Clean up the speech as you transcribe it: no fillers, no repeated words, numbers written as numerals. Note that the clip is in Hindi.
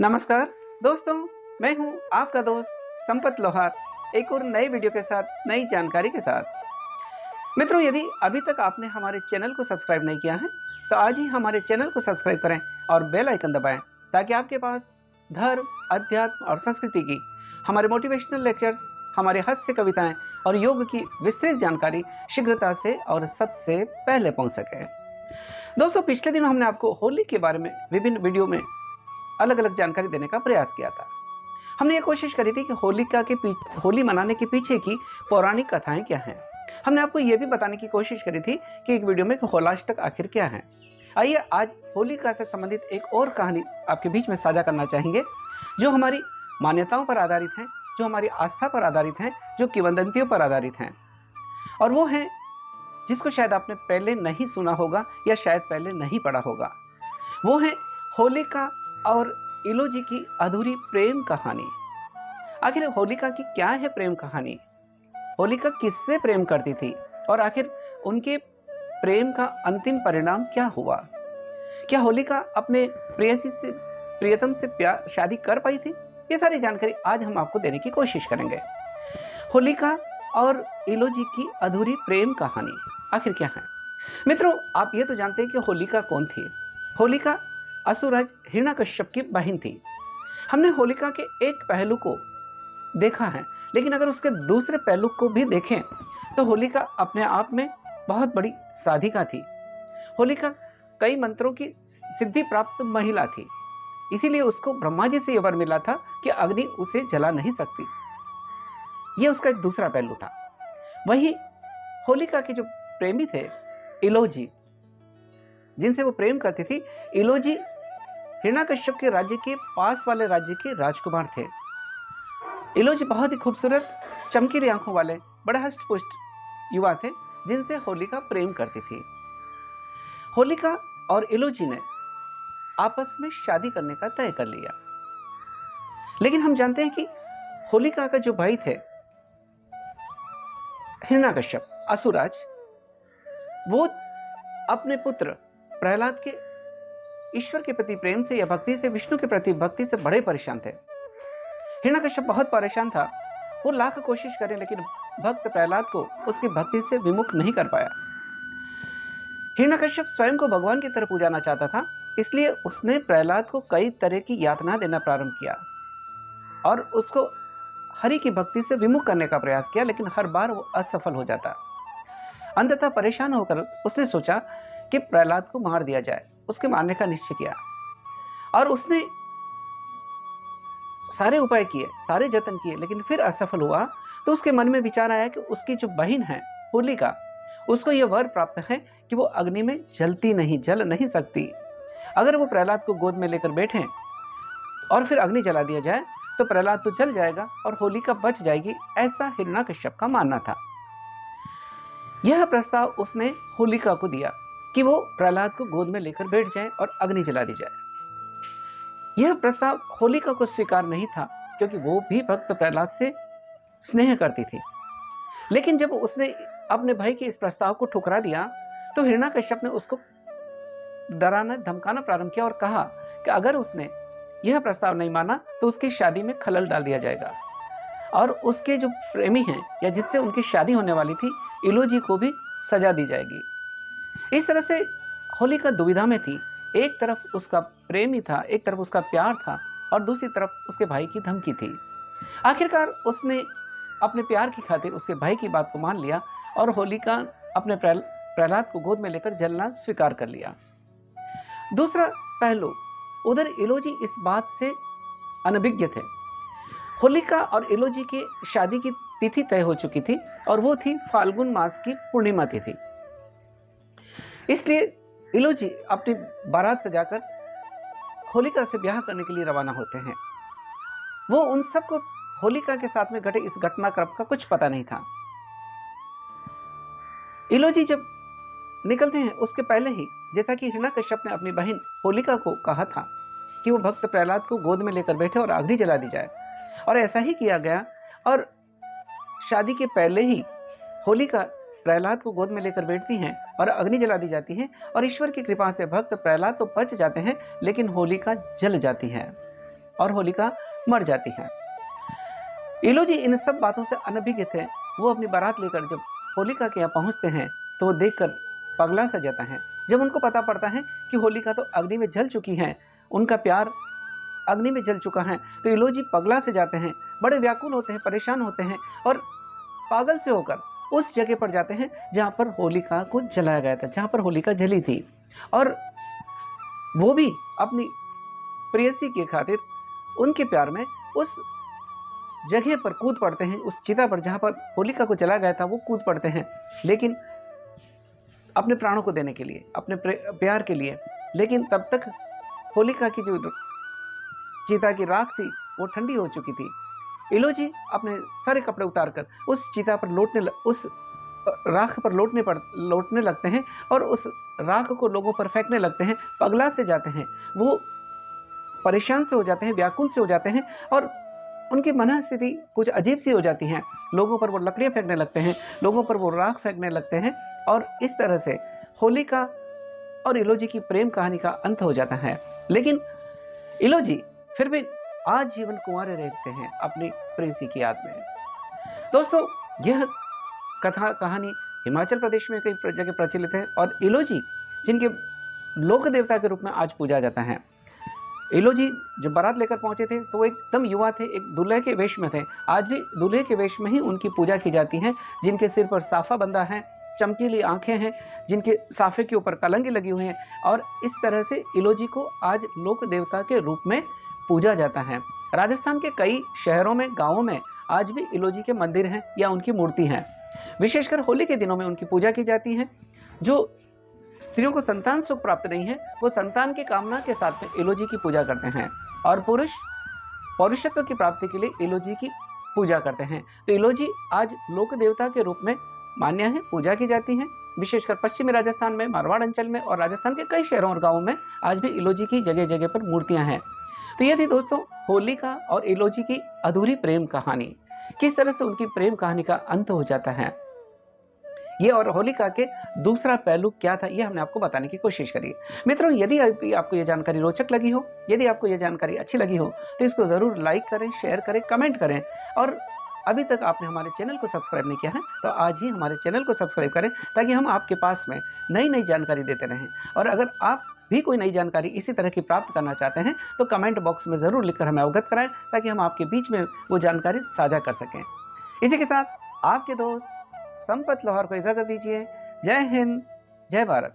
नमस्कार दोस्तों, मैं हूं आपका दोस्त संपत लोहार, एक और नए वीडियो के साथ नई जानकारी के साथ। मित्रों, यदि अभी तक आपने हमारे चैनल को सब्सक्राइब नहीं किया है तो आज ही हमारे चैनल को सब्सक्राइब करें और बेल आइकन दबाएं ताकि आपके पास धर्म, अध्यात्म और संस्कृति की हमारे मोटिवेशनल लेक्चर्स, हमारे हास्य कविताएं और योग की विस्तृत जानकारी शीघ्रता से और सबसे पहले पहुंच सके। दोस्तों, पिछले दिनों हमने आपको होली के बारे में विभिन्न वीडियो में अलग अलग जानकारी देने का प्रयास किया था। हमने ये कोशिश करी थी कि होली मनाने के पीछे की पौराणिक कथाएं क्या हैं। हमने आपको ये भी बताने की कोशिश करी थी कि एक वीडियो में होलाष्टक आखिर क्या है। आइए आज होलिका से संबंधित एक और कहानी आपके बीच में साझा करना चाहेंगे, जो हमारी मान्यताओं पर आधारित हैं, जो हमारी आस्था पर आधारित हैं, जो किंवदंतियों पर आधारित हैं। और वो है जिसको शायद आपने पहले नहीं सुना होगा या शायद पहले नहीं पढ़ा होगा। वो है होलिका और इलोजी की अधूरी प्रेम कहानी। आखिर होलिका की क्या है प्रेम कहानी? होलिका किससे प्रेम करती थी और आखिर उनके प्रेम का अंतिम परिणाम क्या हुआ? क्या होलिका अपने प्रियतम से शादी कर पाई थी? ये सारी जानकारी आज हम आपको देने की कोशिश करेंगे। होलिका और इलोजी की अधूरी प्रेम कहानी आखिर क्या है? मित्रों, आप ये तो जानते हैं कि होलिका कौन थी। होलिका असुरराज हिरण्यकश्यप की बहन थी। हमने होलिका के एक पहलू को देखा है, लेकिन अगर उसके दूसरे पहलू को भी देखें तो होलिका अपने आप में बहुत बड़ी साधिका थी। होलिका कई मंत्रों की सिद्धि प्राप्त महिला थी, इसीलिए उसको ब्रह्मा जी से यह वर मिला था कि अग्नि उसे जला नहीं सकती। यह उसका एक दूसरा पहलू था। वही होलिका के जो प्रेमी थे इलोजी, जिनसे वो प्रेम करती थी, इलोजी हिरण्यकश्यप के राज्य के पास वाले राज्य के राजकुमार थे। इलोजी बहुत ही खूबसूरत, चमकीली आंखों वाले, बड़े हष्ट-पुष्ट युवा थे जिनसे होलिका प्रेम करती थी। होलिका और इलोजी ने आपस में शादी करने का तय कर लिया। लेकिन हम जानते हैं कि होलिका का जो भाई थे हिरण्यकश्यप, असुरराज, वो अपने पुत्र प्रहलाद के ईश्वर के प्रति प्रेम से या भक्ति से, विष्णु के प्रति भक्ति से बड़े परेशान थे। हिरण्यकश्यप बहुत परेशान था। वो लाख कोशिश करे लेकिन भक्त प्रहलाद को उसकी भक्ति से विमुख नहीं कर पाया। हिरण्यकश्यप स्वयं को भगवान की तरह पूजाना चाहता था, इसलिए उसने प्रहलाद को कई तरह की यातना देना प्रारंभ किया और उसको हरि की भक्ति से विमुख करने का प्रयास किया, लेकिन हर बार वो असफल हो जाता। अंततः परेशान होकर उसने सोचा कि प्रहलाद को मार दिया जाए। उसके मारने का निश्चय किया और उसने सारे उपाय किए, सारे जतन किए, लेकिन फिर असफल हुआ। तो उसके मन में विचार आया कि उसकी जो बहन है होलिका, उसको यह वर प्राप्त है कि वो अग्नि में जल नहीं सकती। अगर वो प्रहलाद को गोद में लेकर बैठे और फिर अग्नि जला दिया जाए तो प्रहलाद तो जल जाएगा और होलिका बच जाएगी, ऐसा हिरण्यकश्यप का मानना था। यह प्रस्ताव उसने होलिका को दिया कि वो प्रहलाद को गोद में लेकर बैठ जाए और अग्नि जला दी जाए। यह प्रस्ताव होलिका को स्वीकार नहीं था, क्योंकि वो भी भक्त प्रहलाद से स्नेह करती थी। लेकिन जब उसने अपने भाई के इस प्रस्ताव को ठुकरा दिया तो हिरण्यकश्यप ने उसको डराना धमकाना प्रारंभ किया और कहा कि अगर उसने यह प्रस्ताव नहीं माना तो उसकी शादी में खलल डाल दिया जाएगा और उसके जो प्रेमी हैं या जिससे उनकी शादी होने वाली थी, इलोजी को भी सजा दी जाएगी। इस तरह से होलिका दुविधा में थी। एक तरफ उसका प्रेमी था, एक तरफ उसका प्यार था और दूसरी तरफ उसके भाई की धमकी थी। आखिरकार उसने अपने प्यार की खातिर उसके भाई की बात को मान लिया और होलिका अपने प्रहलाद को गोद में लेकर जलना स्वीकार कर लिया। दूसरा पहलू, उधर इलोजी इस बात से अनभिज्ञ थे। होलिका और इलोजी की शादी की तिथि तय हो चुकी थी और वो थी फाल्गुन मास की पूर्णिमा तिथि। इसलिए इलोजी अपनी बारात सजाकर होलिका से ब्याह करने के लिए रवाना होते हैं। वो उन सबको होलिका के साथ में घटे इस घटनाक्रम का कुछ पता नहीं था। इलोजी जब निकलते हैं उसके पहले ही, जैसा कि हिरण्यकश्यप ने अपनी बहन होलिका को कहा था कि वो भक्त प्रहलाद को गोद में लेकर बैठे और अग्नि जला दी जाए, और ऐसा ही किया गया। और शादी के पहले ही होलिका प्रहलाद को गोद में लेकर बैठती हैं और अग्नि जला दी जाती है और ईश्वर की कृपा से भक्त प्रहलाद तो बच जाते हैं, लेकिन होलिका जल जाती है। और होलिका मर जाती है। इलोजी इन सब बातों से अनभिज्ञ थे। वो अपनी बारात लेकर जब होलिका के यहाँ पहुँचते हैं तो वो देखकर पगला सा जाता है। जब उनको पता पड़ता है कि होलिका तो अग्नि में जल चुकी है, उनका प्यार अग्नि में जल चुका है, तो इलोजी पगला से जाते हैं, बड़े व्याकुल होते हैं, परेशान होते हैं और पागल से होकर उस जगह पर जाते हैं जहाँ पर होलिका को जलाया गया था, जहाँ पर होलिका जली थी। और वो भी अपनी प्रेयसी की खातिर उनके प्यार में उस जगह पर कूद पड़ते हैं, उस चिता पर जहाँ पर होलिका को जलाया गया था वो कूद पड़ते हैं, लेकिन अपने प्राणों को देने के लिए, अपने प्यार के लिए। लेकिन तब तक होलिका की जो चिता की राख थी वो ठंडी हो चुकी थी। इलोजी अपने सारे कपड़े उतारकर उस चिता पर उस राख पर लौटने लगते हैं और उस राख को लोगों पर फेंकने लगते हैं। पगला से जाते हैं, वो परेशान से हो जाते हैं, व्याकुल से हो जाते हैं और उनकी मन स्थिति कुछ अजीब सी हो जाती है। लोगों पर वो लकड़ियाँ फेंकने लगते हैं, लोगों पर वो राख फेंकने लगते हैं और इस तरह से होलिका और इलोजी की प्रेम कहानी का अंत हो जाता है। लेकिन इलोजी फिर भी आजीवन कुंवारे रहते हैं अपनी प्रेयसी की याद में। दोस्तों, यह कहानी हिमाचल प्रदेश में कई जगह प्रचलित है और इलोजी जिनके लोक देवता के रूप में आज पूजा जाता है। इलोजी जब बारात लेकर पहुंचे थे तो वो एकदम युवा थे, एक दूल्हे के वेश में थे। आज भी दूल्हे के वेश में ही उनकी पूजा की जाती है, जिनके सिर पर साफा बंधा है, चमकीली आंखें हैं, जिनके साफे के ऊपर कलंगी लगी हुई हैं और इस तरह से इलोजी को आज लोक देवता के रूप में पूजा जाता है। राजस्थान के कई शहरों में, गाँवों में आज भी इलोजी के मंदिर हैं या उनकी मूर्ति हैं। विशेषकर होली के दिनों में उनकी पूजा की जाती है। जो स्त्रियों को संतान सुख प्राप्त नहीं है वो संतान की कामना के साथ में इलोजी की पूजा करते हैं और पुरुष पौरुषत्व की प्राप्ति के लिए इलोजी की पूजा करते हैं। तो इलोजी आज लोक देवता के रूप में मान्य है, पूजा की जाती है। विशेषकर पश्चिमी राजस्थान में, मारवाड़ अंचल में और राजस्थान के कई शहरों और गाँवों में आज भी इलोजी की जगह जगह पर मूर्तियाँ हैं। तो ये थी दोस्तों होलिका और इलोजी की अधूरी प्रेम कहानी। किस तरह से उनकी प्रेम कहानी का अंत हो जाता है ये और होलिका के दूसरा पहलू क्या था, ये हमने आपको बताने की कोशिश करी। मित्रों, यदि आपको ये जानकारी रोचक लगी हो, यदि आपको ये जानकारी अच्छी लगी हो तो इसको ज़रूर लाइक करें, शेयर करें, कमेंट करें और अभी तक आपने हमारे चैनल को सब्सक्राइब नहीं किया है तो आज ही हमारे चैनल को सब्सक्राइब करें ताकि हम आपके पास में नई नई जानकारी देते रहें। और अगर आप भी कोई नई जानकारी इसी तरह की प्राप्त करना चाहते हैं तो कमेंट बॉक्स में ज़रूर लिखकर हमें अवगत कराएं ताकि हम आपके बीच में वो जानकारी साझा कर सकें। इसी के साथ आपके दोस्त संपत लोहार को इजाज़त दीजिए। जय हिंद, जय भारत।